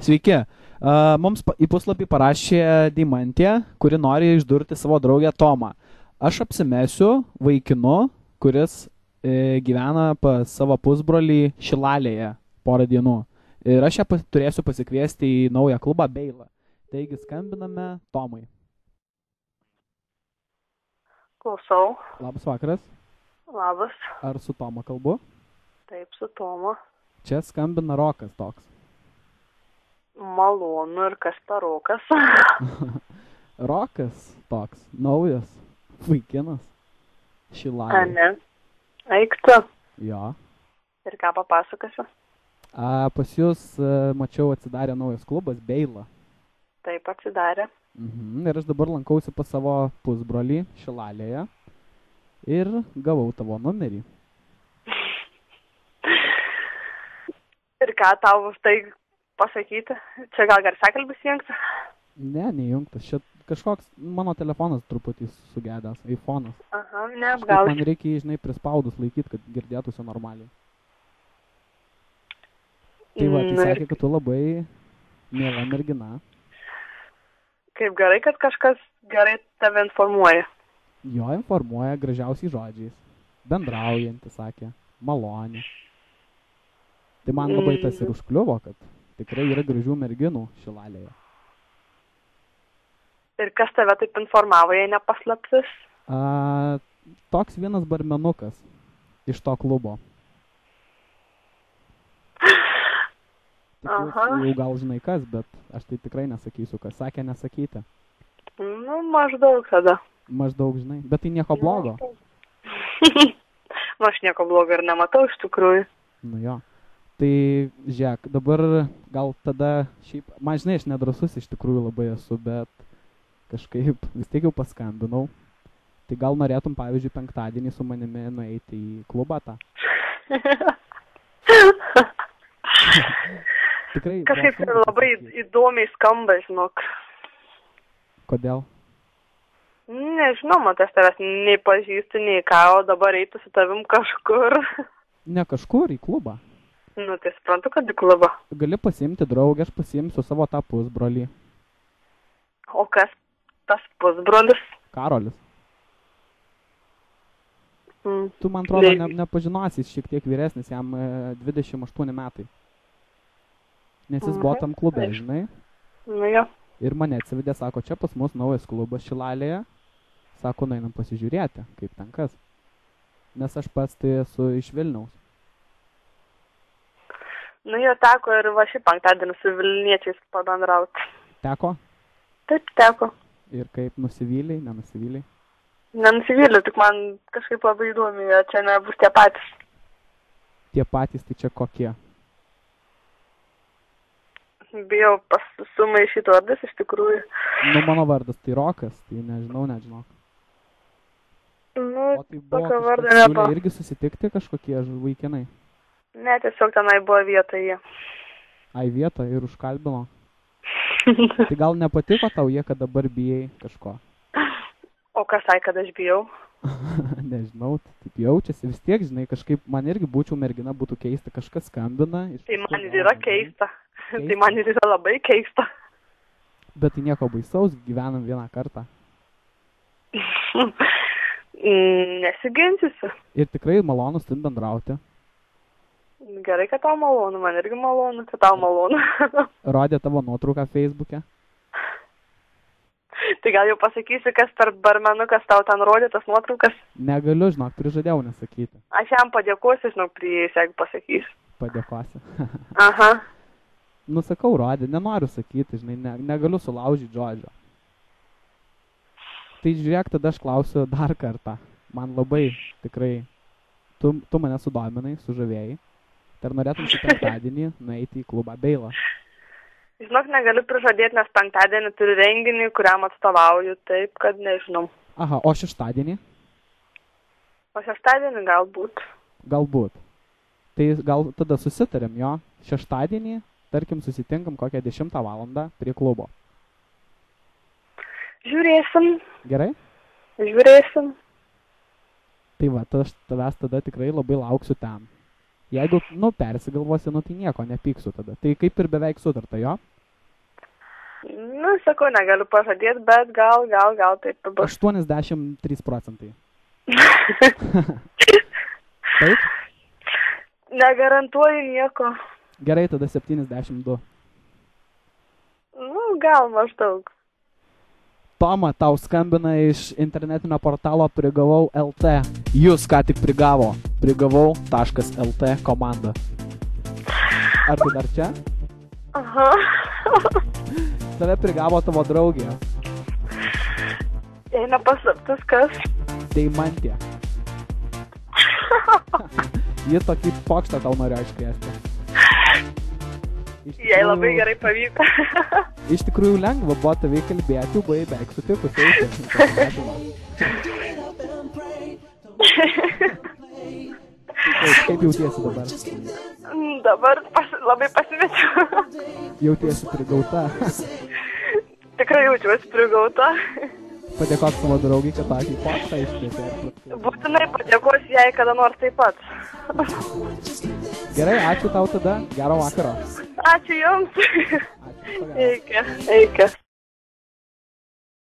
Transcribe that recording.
Sveiki. Mums į puslapį parašė Deimantė, kuri nori išdurti savo draugę Tomą. Aš apsimesiu vaikinu, kuris gyvena pas savo pusbrolį Šilalėje porą dienų. Ir aš ją turėsiu pasikviesti į naują klubą Beilą. Taigi skambiname Tomai. Klausau. Labas vakaras. Labas. Ar su Toma kalbu? Taip, su Tomu. Čia skambina Rokas toks. Malonu, ir kas ta Rokas? Rokas toks, naujas, vaikinas, A, Šilalėje. ne. Eik tu. Jo. Ir ką papasakosiu? Pas jūs, mačiau, atsidarė naujas klubas Beila. Taip atsidarė. Ir aš dabar lankausi pas savo pusbrolį Šilalėje ir gavau tavo numerį. Ir ką tau už tai pasakyti? Čia gal garsiakalbis įjungti? Ne, neįjungtas. Čia kažkoks mano telefonas truputį sugedęs, iPhone'as. Aha, Kažkaip neapgausiu. man reikia jį, žinai, prispaudus laikyti, kad girdėtųsi normaliai. Tai va, tai sakė, kad tu labai miela mergina. Kaip gerai, kad kažkas gerai tave informuoja. Jo informuoja gražiausiais žodžiais. Bendraujanti, sakė. Malonė. Tai man labai tas ir užkliuvo, kad tikrai yra gražių merginų Šilalėje. Ir kas tave taip informavo, jei nepaslaptis? Toks vienas barmenukas iš to klubo. Aha. Jau gal žinai kas, bet aš tai tikrai nesakysiu, kas sakė nesakyti. Nu, maždaug tada. Maždaug žinai, bet tai nieko blogo. Nu, aš nieko blogo ir nematau iš tikrųjų. Nu jo. Tai žiūrėk, dabar gal tada šiaip, man žinai, aš nedrasus iš tikrųjų labai esu, bet kažkaip vis tiek jau paskambinau. Tai gal norėtum, pavyzdžiui, penktadienį su manimi nueiti į klubą tą? Tikrai. Kažkaip labai įdomiai skamba, žinok. Kodėl? Nežinau, matai, aš tavęs nei pažįstu, nei ką, o dabar eitų su tavim kažkur. Ne kažkur, į klubą. Nu, tai suprantu, kad į klubą. Gali pasiimti draugę, aš pasiimsiu savo tą pusbrolį. O kas tas pusbrolis? Karolis. Mm. Tu, man atrodo, nepažinosi, jis šiek tiek vyresnis, jam 28 metai. Nes jis buvo tam klube, žinai. Nu jo. Ir mane atsivedė, sako, čia pas mus naujas klubas Šilalėje. Sako, nueinam pasižiūrėti, kaip ten kas. Nes aš pats tai esu iš Vilniaus. Nu jo, teko ir va šį penktadienį su Vilniečiais pabendrauti. Teko? Taip, teko. Ir kaip nusivyliai, nenusivyliai? Nenusivyliu, tik man kažkaip labai įdomi, o čia nebus tie patys. Tie patys, tai čia kokie? Bijau sumaišyti vardus iš tikrųjų. Nu, mano vardas tai Rokas, tai nežinau. Nu, O tai buvo tokio vardo kažkas nebuvo. irgi susitikti kažkokie vaikinai? Ne, tiesiog tenai buvo vieta jie. Ai, vietą ir užkalbino. Tai gal nepatiko tau jie, kad dabar bijai kažko? O kas tai, kad aš bijau? Nežinau, taip jaučiasi. Vis tiek, žinai, kažkaip man irgi būčiau mergina, būtų keista, kažkas skambina. Tai man ir yra keista. Tai man ir yra labai keista. Bet tai nieko baisaus, gyvenam vieną kartą. Nesiginsiusi. Ir tikrai malonu su tavim bendrauti. Gerai, kad tau malonu, man irgi malonu, kad tau malonu. Rodė tavo nuotrauką Facebook'e. Tai gal jau pasakysi, kas tarp barmenukas tau ten rodė tas nuotraukas? Negaliu, žinok, prižadėjau nesakyti. Aš jam padėkosiu, žinok, priėjus, jeigu pasakysi. Padėkosi. Aha. Nusakau, rodė, nenoriu sakyti, žinai, negaliu sulaužyti žodžio. Tai žiūrėk, tada aš klausiu dar kartą. Man labai, tikrai, tu mane sudominai, sužavėjai. Tai ar norėtum šį penktadienį nueiti į klubą Beilą? Žinok, negaliu prižadėti, nes penktadienį turiu renginį, kuriam atstovauju, taip, kad nežinau. Aha, o šeštadienį? O šeštadienį galbūt. Galbūt. Tai gal tada susitarėm, jo? Šeštadienį, tarkim, susitinkam kokią 10 valandą prie klubo. Žiūrėsim. Gerai? Žiūrėsim. Tai va, aš tavęs tada tikrai labai lauksiu ten. Jeigu, persigalvosi, tai nieko, nepyksiu tada. Tai kaip ir beveik sutarta, jo? Nu, sakau, negaliu pažadėti, bet gal taip bus. 83 procentai. Taip? Negarantuoju nieko. Gerai, tada 72. Nu, gal maždaug. Toma, tau skambina iš internetinio portalo Prigavau LT. Jūs ką tik prigavo. Prigavau.lt komanda. Ar tai dar čia? Aha. Tave prigavo tavo draugė. Jei nepaslaptis, kas? Deimantė. Ji tokį pokštą tau norėjo iškviesti. Jei labai gerai pavyko. Iš tikrųjų lengva buvo tavai kalbėti, buvai beveik sutikusi. Kaip jautiesi dabar? Dabar labai pasimečiau. Jautiesi prigauta. Tikrai jaučiuosi prigauta. Padėkok savo draugiai, kad tokį pokštą iškvietė. Būtinai padėkosiu jai kada nors taip pat. Gerai, ačiū tau tada. Gero vakaro. Ačiū jums. Ačiū. Eikė.